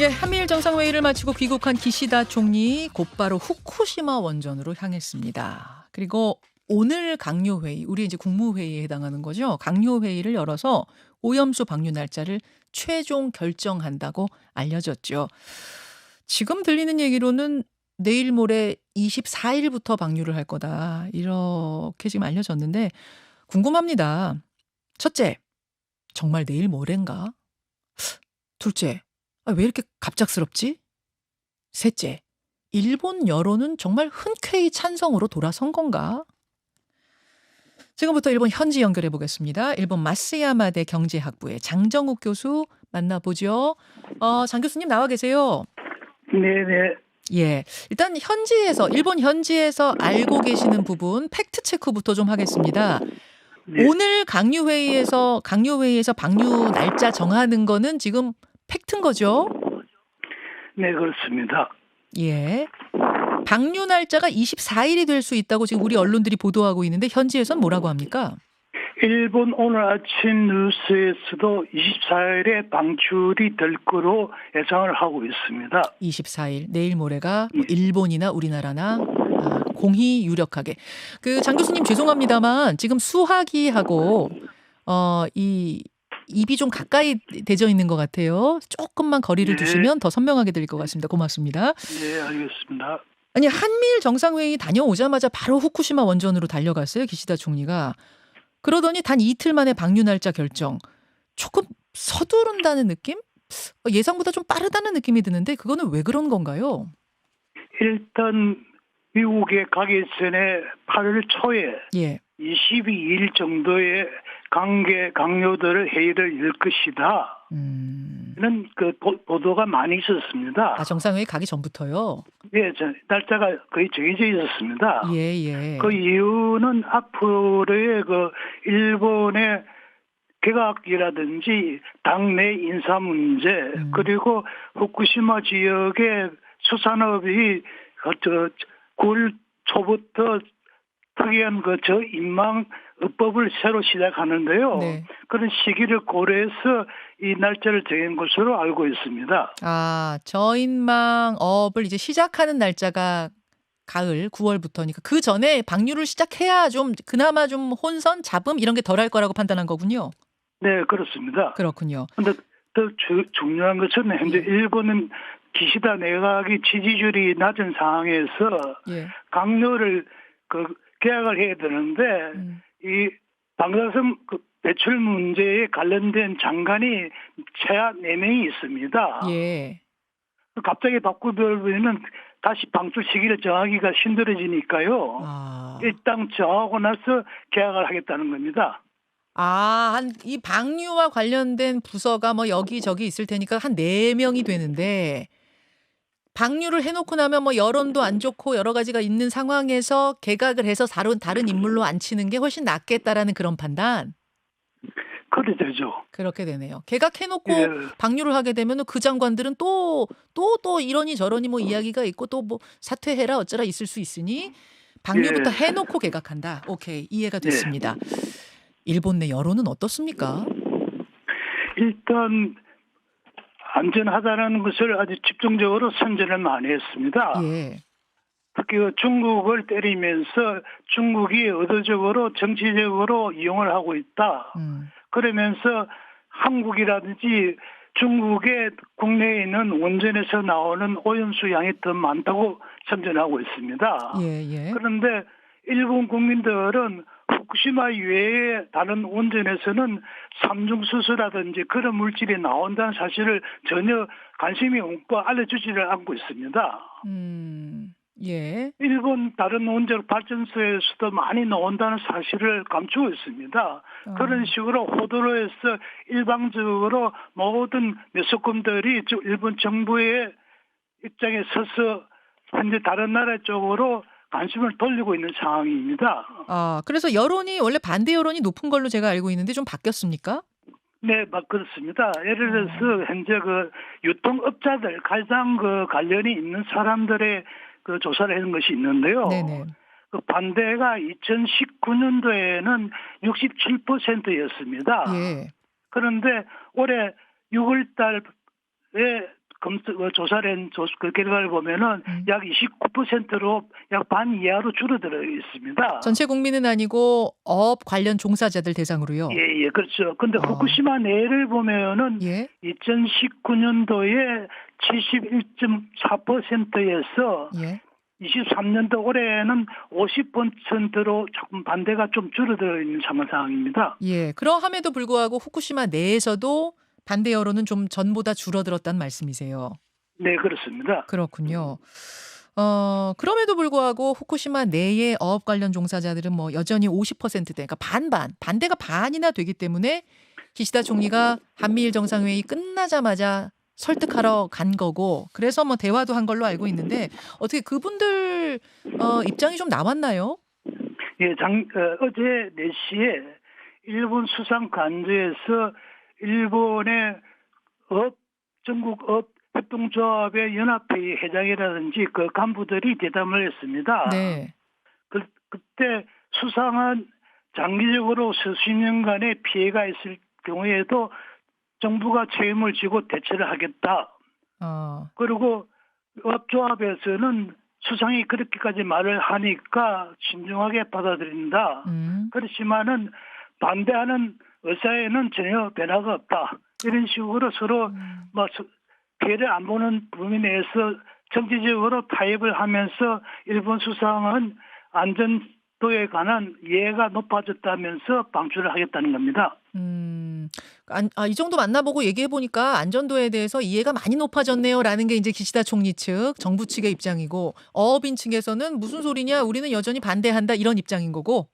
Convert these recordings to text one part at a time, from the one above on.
예, 한미일 정상회의를 마치고 귀국한 기시다 총리 곧바로 후쿠시마 원전으로 향했습니다. 그리고 오늘 강요회의, 우리 이제 국무회의에 해당하는 거죠. 강요회의를 열어서 오염수 방류 날짜를 최종 결정한다고 알려졌죠. 지금 들리는 얘기로는 내일 모레 24일부터 방류를 할 거다. 이렇게 지금 알려졌는데 궁금합니다. 첫째, 정말 내일 모레인가? 둘째, 왜 이렇게 갑작스럽지? 셋째, 일본 여론은 정말 흔쾌히 찬성으로 돌아선 건가? 지금부터 일본 현지 연결해 보겠습니다. 일본 마쓰야마대 경제학부의 장정욱 교수 만나보죠. 장 교수님 나와 계세요. 네네. 예. 일단 현지에서, 일본 현지에서 알고 계시는 부분 팩트 체크부터 좀 하겠습니다. 네. 오늘 강요회의에서 방류 날짜 정하는 거는 지금 팩트인 거죠? 네, 그렇습니다. 예. 방류 날짜가 24일이 될 수 있다고 지금 우리 언론들이 보도하고 있는데 현지에선 뭐라고 합니까? 일본 오늘 아침 뉴스에서도 24일에 방출이 될 거로 예상을 하고 있습니다. 24일, 내일 모레가 뭐 일본이나 우리나라나 공히 유력하게. 장 교수님 죄송합니다만 지금 수화기하고 이 입이 좀 가까이 대져 있는 것 같아요. 조금만 거리를 네. 두시면 더 선명하게 들릴 것 같습니다. 고맙습니다. 네, 알겠습니다. 아니 한미일 정상회의 다녀오자마자 바로 후쿠시마 원전으로 달려갔어요. 기시다 총리가. 그러더니 단 이틀 만에 방류 날짜 결정. 조금 서두른다는 느낌? 예상보다 좀 빠르다는 느낌이 드는데 그거는 왜 그런 건가요? 일단 미국에 가기 전에 8월 초에 예. 22일 정도의 강요들을 회의를 열 것이다. 는 그 보도가 많이 있었습니다. 정상회의 가기 전부터요? 네, 날짜가 거의 정해져 있었습니다. 예. 그 이유는 앞으로의 그 일본의 개각이라든지 당내 인사 문제 그리고 후쿠시마 지역의 수산업이 9월 초부터 특이한 그 저인망업법을 새로 시작하는데요. 네. 그런 시기를 고려해서 이 날짜를 정한 것으로 알고 있습니다. 저인망업을 이제 시작하는 날짜가 가을 9월부터니까 그 전에 방류를 시작해야 좀 그나마 좀 혼선, 잡음 이런 게 덜할 거라고 판단한 거군요. 네, 그렇습니다. 그렇군요. 그런데 더 중요한 것은 현재 일본은 기시다 내각이 지지율이 낮은 상황에서 강요를 계약을 해야 되는데 이 방사성 배출 문제에 관련된 장관이 최하 4명이 있습니다. 예. 갑자기 바꾸면 다시 방출 시기를 정하기가 힘들어지니까요. 일단 정하고 나서 계약을 하겠다는 겁니다. 이 방류와 관련된 부서가 뭐 여기저기 있을 테니까 한 4명이 되는데 방류를 해놓고 나면 뭐 여론도 안 좋고 여러 가지가 있는 상황에서 개각을 해서 다른 인물로 앉히는 게 훨씬 낫겠다라는 그런 판단? 그래 되죠. 그렇게 되네요. 개각해놓고 방류를 하게 되면 그 장관들은 또 이러니 저러니 뭐 이야기가 있고 또 뭐 사퇴해라 어쩌라 있을 수 있으니 방류부터 해놓고 개각한다. 오케이, 이해가 됐습니다. 일본 내 여론은 어떻습니까? 일단 안전하다는 것을 아주 집중적으로 선전을 많이 했습니다. 특히 중국을 때리면서 중국이 의도적으로 정치적으로 이용을 하고 있다. 그러면서 한국이라든지 중국의 국내에 있는 원전에서 나오는 오염수 양이 더 많다고 선전하고 있습니다. 그런데 일본 국민들은 후쿠시마 이외에 다른 원전에서는 삼중수소라든지 그런 물질이 나온다는 사실을 전혀 관심이 없고 알려주지를 않고 있습니다. 일본 다른 원전 발전소에서도 많이 나온다는 사실을 감추고 있습니다. 그런 식으로 호도로 해서 일방적으로 모든 매스컴들이 일본 정부의 입장에 서서 현재 다른 나라 쪽으로 관심을 돌리고 있는 상황입니다. 그래서 여론이 원래 반대 여론이 높은 걸로 제가 알고 있는데 좀 바뀌었습니까? 네, 그렇습니다. 예를 들어서 현재 유통업자들 가장 관련이 있는 사람들의 조사를 하는 것이 있는데요. 반대가 2019년도에는 67%였습니다. 그런데 올해 6월 달에 조사된 그 결과를 보면은 음. 약 29%로 약 반 이하로 줄어들어 있습니다. 전체 국민은 아니고 업 관련 종사자들 대상으로요. 예, 예, 그렇죠. 근데 어. 후쿠시마 내를 보면은 예. 2019년도에 71.4%에서 예. 23년도 올해는 50%로 조금 반대가 좀 줄어들어 있는 상황입니다. 예. 그러함에도 불구하고 후쿠시마 내에서도 반대 여론은 좀 전보다 줄어들었다는 말씀이세요. 네, 그렇습니다. 그렇군요. 그럼에도 불구하고 후쿠시마 내의 어업 관련 종사자들은 뭐 여전히 50%대, 그러니까 반반, 반대가 반이나 되기 때문에 기시다 총리가 한미일 정상회의 끝나자마자 설득하러 간 거고, 그래서 뭐 대화도 한 걸로 알고 있는데 어떻게 그분들 입장이 좀 나왔나요? 예, 어제 4시에 일본 수상 간주에서 일본의 전국 협동조합의 연합회의 회장이라든지 그 간부들이 대담을 했습니다. 네. 그때 수상은 장기적으로 수십 년간의 피해가 있을 경우에도 정부가 책임을 지고 대처를 하겠다. 어. 그리고 업조합에서는 수상이 그렇게까지 말을 하니까 신중하게 받아들인다. 음. 그렇지만은 반대하는 의사에는 전혀 변화가 없다. 이런 식으로 서로 피해를 안 보는 범위 내에서 정치적으로 타협을 하면서 일본 수상은 안전도에 관한 이해가 높아졌다면서 방출을 하겠다는 겁니다. 이 정도 만나보고 얘기해보니까 안전도에 대해서 이해가 많이 높아졌네요라는 게 이제 기시다 총리 측, 정부 측의 입장이고, 어업인 측에서는 무슨 소리냐, 우리는 여전히 반대한다, 이런 입장인 거고.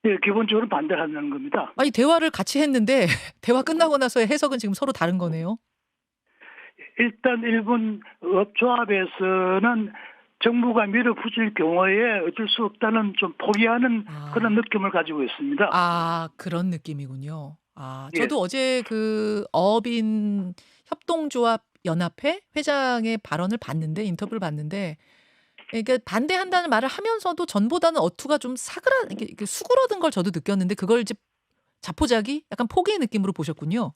예, 기본적으로 반대를 하는 겁니다. 아니, 대화를 같이 했는데, 대화 끝나고 나서의 해석은 지금 서로 다른 거네요. 일단 일본 업조합에서는 정부가 밀어붙일 경우에 어쩔 수 없다는 좀 포기하는 그런 느낌을 가지고 있습니다. 그런 느낌이군요. 예. 저도 어제 그 어업인 협동조합 연합회 회장의 발언을 봤는데, 인터뷰를 봤는데, 그러니까 반대한다는 말을 하면서도 전보다는 어투가 좀 이렇게 수그러든 걸 저도 느꼈는데, 그걸 이제 자포자기 약간 포기의 느낌으로 보셨군요.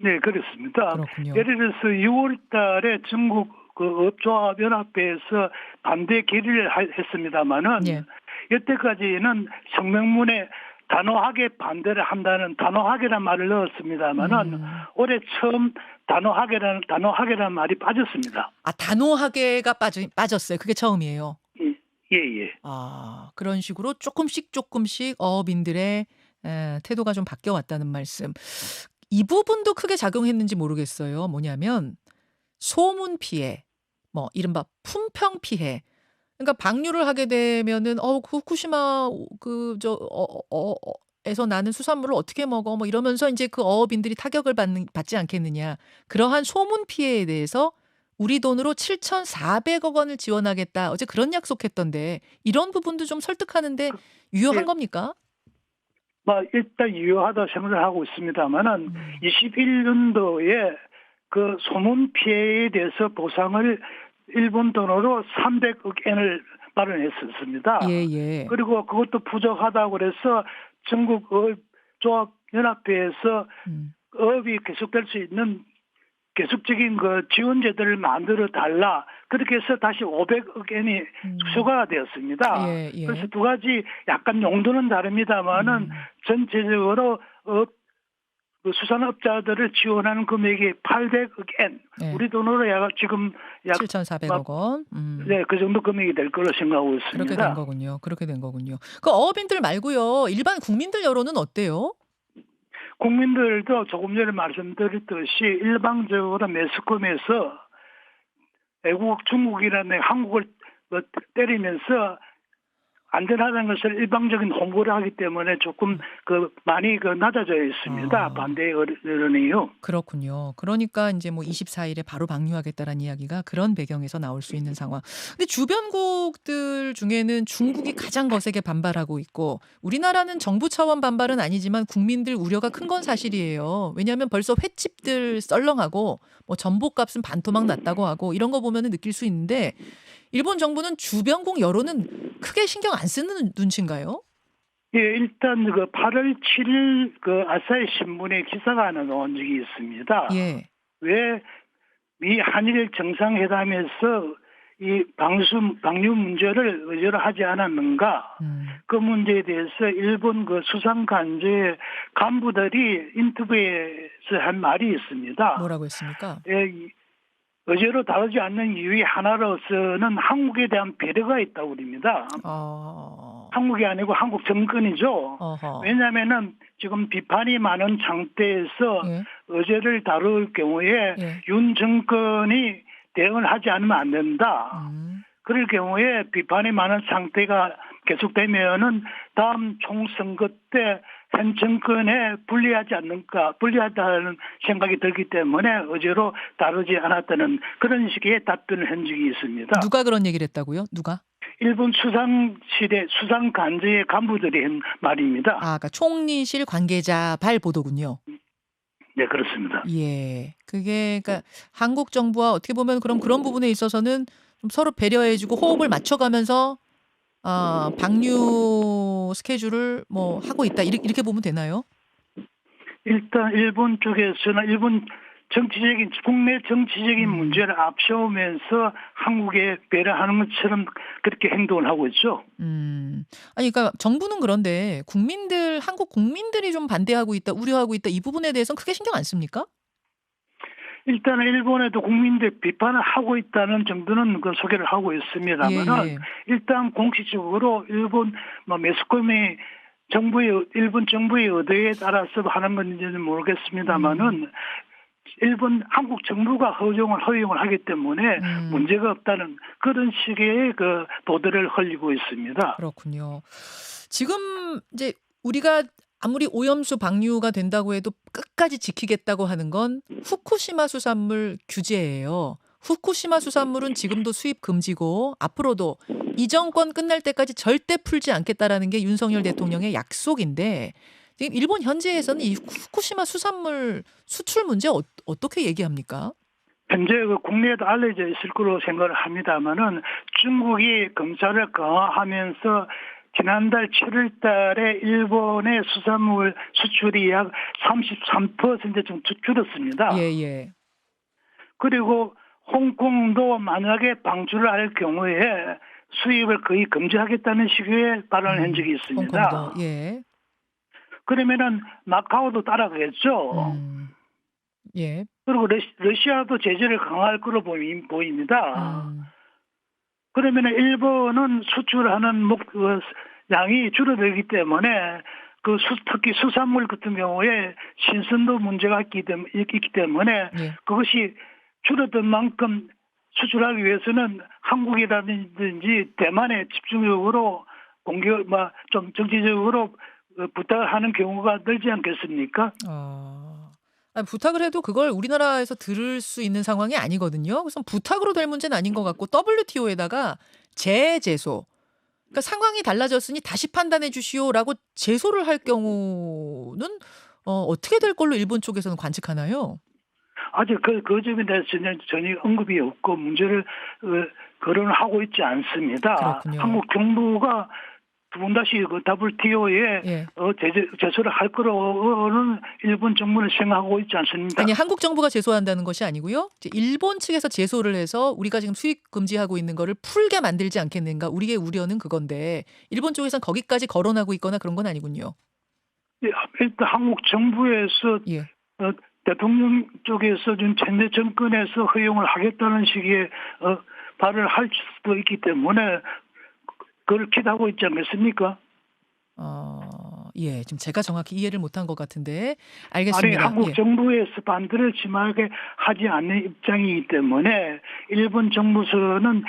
네, 그렇습니다. 그렇군요. 예를 들어서 6월 달에 전국 그 업조합 연합회에서 반대 결의를 했습니다마는 예. 여태까지는 성명문에 단호하게 반대를 한다는 단호하게란 말을 넣었습니다마는 올해 처음 단호하게란 말이 빠졌습니다. 단호하게가 빠졌어요. 그게 처음이에요. 예. 그런 식으로 조금씩 어업인들의 태도가 좀 바뀌어 왔다는 말씀. 이 부분도 크게 작용했는지 모르겠어요. 뭐냐면 소문 피해, 뭐 이른바 품평 피해. 그러니까 방류를 하게 되면은 후쿠시마 에서 나는 수산물을 어떻게 먹어? 뭐 이러면서 이제 그 어업인들이 타격을 받지 않겠느냐. 그러한 소문 피해에 대해서 우리 돈으로 7,400억 원을 지원하겠다. 어제 그런 약속했던데, 이런 부분도 좀 설득하는데 유효한 예. 겁니까? 일단 유효하다 생각을 하고 있습니다만은 21년도에 그 소문 피해에 대해서 보상을 일본 돈으로 300억 엔을 마련했었습니다. 예. 그리고 그것도 부족하다고 그래서 전국 조합 연합회에서 어업이 계속될 수 있는 계속적인 그 지원제도를 만들어 달라. 그렇게 해서 다시 500억 엔이 추가가 되었습니다. 예. 그래서 두 가지 약간 용도는 다릅니다만은 전체적으로 그 수산업자들을 지원하는 금액이 800억 엔. 예. 우리 돈으로 지금 약 7,400억 원. 네, 그 정도 금액이 될 거로 생각하고 있습니다. 그렇게 된 거군요. 그 어업인들 말고요. 일반 국민들 여론은 어때요? 국민들도 조금 전에 말씀드렸듯이 일방적으로 매스컴에서 애국 중국이라는 한국을 때리면서 안전하다는 것을 일방적인 홍보를 하기 때문에 조금 많이 낮아져 있습니다. 반대 여론이요. 그렇군요. 그러니까 이제 뭐 24일에 바로 방류하겠다라는 이야기가 그런 배경에서 나올 수 있는 상황. 근데 주변국들 중에는 중국이 가장 거세게 반발하고 있고, 우리나라는 정부 차원 반발은 아니지만 국민들 우려가 큰 건 사실이에요. 왜냐하면 벌써 횟집들 썰렁하고 뭐 전복값은 반토막 났다고 하고, 이런 거 보면은 느낄 수 있는데, 일본 정부는 주변국 여론은 크게 신경 안 쓰는 눈치인가요? 예, 일단 8월 7일 아사히 신문에 기사가 하나 나온 적이 있습니다. 예. 왜 미 한일 정상회담에서 이 방류 문제를 의제로 하지 않았는가? 그 문제에 대해서 일본 그 수상 관제 간부들이 인터뷰에서 한 말이 있습니다. 뭐라고 했습니까? 의제로 다루지 않는 이유의 하나로서는 한국에 대한 배려가 있다고 그럽니다. 한국이 아니고 한국 정권이죠. 어허. 왜냐하면은 지금 비판이 많은 상태에서 예. 의제를 다룰 경우에 예. 윤 정권이 대응을 하지 않으면 안 된다. 그럴 경우에 비판이 많은 상태가 계속되면은 다음 총선거 때 현 정권에 불리하다는 생각이 들기 때문에 의제로 다루지 않았다는 그런 식의 답변을 한 적이 있습니다. 누가 그런 얘기를 했다고요? 누가? 일본 수상 관제의 간부들이 한 말입니다. 그러니까 총리실 관계자 발 보도군요. 네, 그렇습니다. 예. 그게 그러니까 한국 정부와 어떻게 보면 그런 부분에 있어서는 좀 서로 배려해주고 호흡을 맞춰가면서 방류 스케줄을 뭐 하고 있다 이렇게 보면 되나요? 일단 일본 쪽에서는 일본 국내 정치적인 문제를 앞세우면서 한국에 배려하는 것처럼 그렇게 행동을 하고 있죠. 아니 그러니까 정부는 그런데 한국 국민들이 좀 반대하고 있다, 우려하고 있다 이 부분에 대해서는 크게 신경 안 씁니까? 일단은 일본에도 국민들 비판을 하고 있다는 정도는 그 소개를 하고 있습니다만은 예. 일단 공식적으로 일본 매스컴이 일본 정부의 의도에 따라서 하는 건지는 모르겠습니다만은 한국 정부가 허용을 하기 때문에 문제가 없다는 그런 식의 그 보도를 흘리고 있습니다. 그렇군요. 지금 이제 우리가 아무리 오염수 방류가 된다고 해도 끝까지 지키겠다고 하는 건 후쿠시마 수산물 규제예요. 후쿠시마 수산물은 지금도 수입 금지고 앞으로도 이 정권 끝날 때까지 절대 풀지 않겠다라는 게 윤석열 대통령의 약속인데 지금 일본 현지에서는 이 후쿠시마 수산물 수출 문제 어떻게 얘기합니까? 현재 그 국내에도 알려져 있을 거로 생각을 합니다만은 중국이 검사를 강화하면서 지난달 7월 달에 일본의 수산물 수출이 약 33%좀 줄었습니다. 예. 그리고 홍콩도 만약에 방출을 할 경우에 수입을 거의 금지하겠다는 식의 발언을 한 적이 있습니다. 홍콩도, 예. 그러면은 마카오도 따라가겠죠. 예. 그리고 러시아도 제재를 강화할 거로 보입니다. 그러면 있는 수출하는 양이 줄어들기 때문에 특히 수산물 같은 경우에 신선도 문제가 있기 때문에 그것이 줄어든 만큼 수출하기 위해서는 한국이라든지 대만에 집중적으로 좀 정치적으로 부탁을 하는 경우가 늘지 않겠습니까? 부탁을 해도 그걸 우리나라에서 들을 수 있는 상황이 아니거든요. 그래서 부탁으로 될 문제는 아닌 것 같고 WTO에다가 재제소. 그러니까 상황이 달라졌으니 다시 판단해 주시오라고 제소를 할 경우는 어떻게 될 걸로 일본 쪽에서는 관측하나요? 아직 그 점에 대해서 전혀 언급이 없고 문제를 거론하고 있지 않습니다. 그렇군요. 한국 정부가 두 번 다시 그 WTO에 제소를 할 거로는 일본 정부는 생각하고 있지 않습니다. 아니 한국 정부가 제소한다는 것이 아니고요. 이제 일본 측에서 제소를 해서 우리가 지금 수입 금지하고 있는 거를 풀게 만들지 않겠는가. 우리의 우려는 그건데 일본 쪽에서는 거기까지 거론하고 있거나 그런 건 아니군요. 일단 한국 정부에서 대통령 쪽에서 지금 현재 정권에서 허용을 하겠다는 식의 발언을 할 수도 있기 때문에 그걸 기대하고 있지 않겠습니까? 지금 제가 정확히 이해를 못한 것 같은데 알겠습니다. 아니 한국 정부에서 반대를 심하게 하지 않는 입장이기 때문에 일본 정부에서는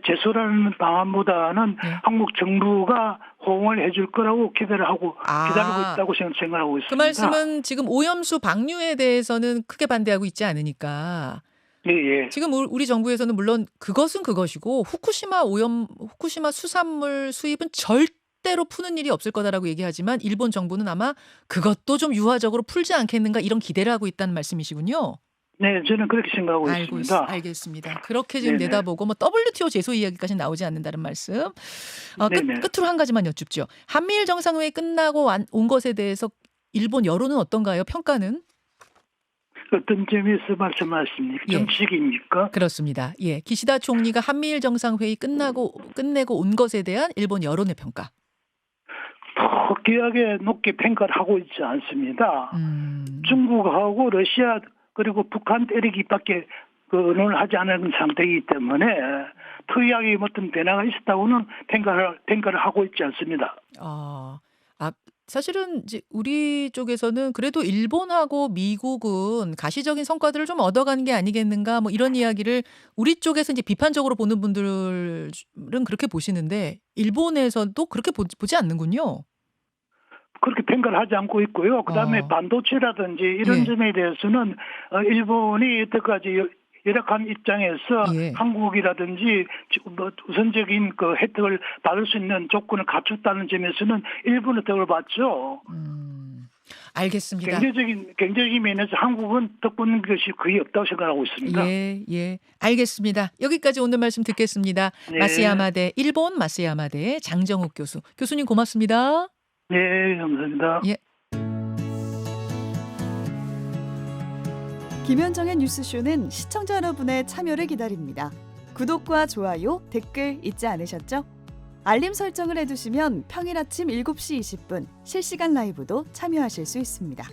제소라는 방안보다는 한국 정부가 호응을 해줄 거라고 기다리고 있다고 생각하고 있습니다. 그 말씀은 지금 오염수 방류에 대해서는 크게 반대하고 있지 않으니까. 예. 지금 우리 정부에서는 물론 그것은 그것이고 후쿠시마 수산물 수입은 절대로 푸는 일이 없을 거다라고 얘기하지만 일본 정부는 아마 그것도 좀 유화적으로 풀지 않겠는가 이런 기대를 하고 있다는 말씀이시군요. 네, 저는 그렇게 생각하고 있습니다. 알겠습니다. 그렇게 지금 내다보고 WTO 제소 이야기까지 나오지 않는다는 말씀. 끝으로 한 가지만 여쭙죠. 한미일 정상회의 끝나고 온 것에 대해서 일본 여론은 어떤가요? 평가는? 어떤 점에서 말씀하십니까? 예. 정치적입니까? 그렇습니다. 예. 기시다 총리가 한미일 정상회의 끝내고 온 것에 대한 일본 여론의 평가. 더 귀하게 높게 평가를 하고 있지 않습니다. 중국하고 러시아 그리고 북한 때리기밖에 의논을 하지 않은 상태이기 때문에 특이하게 어떤 변화가 있었다고는 평가를 하고 있지 않습니다. 아. 사실은 이제 우리 쪽에서는 그래도 일본하고 미국은 가시적인 성과들을 좀 얻어가는 게 아니겠는가 뭐 이런 이야기를 우리 쪽에서 이제 비판적으로 보는 분들은 그렇게 보시는데 일본에서도 그렇게 보지 않는군요. 그렇게 평가를 하지 않고 있고요. 그다음에 반도체라든지 이런 예. 점에 대해서는 일본이 여태까지 열악한 입장에서 예. 한국이라든지 뭐 우선적인 그 혜택을 받을 수 있는 조건을 갖췄다는 점에서는 일본의 덕을 봤죠. 알겠습니다. 경제적인 면에서 한국은 덕보는 것이 거의 없다고 생각하고 있습니다. 예, 예. 알겠습니다. 여기까지 오늘 말씀 듣겠습니다. 네. 마쓰야마대 일본 마쓰야마대 장정욱 교수. 교수님 고맙습니다. 네, 감사합니다. 예. 김현정의 뉴스쇼는 시청자 여러분의 참여를 기다립니다. 구독과 좋아요, 댓글 잊지 않으셨죠? 알림 설정을 해두시면 평일 아침 7시 20분 실시간 라이브도 참여하실 수 있습니다.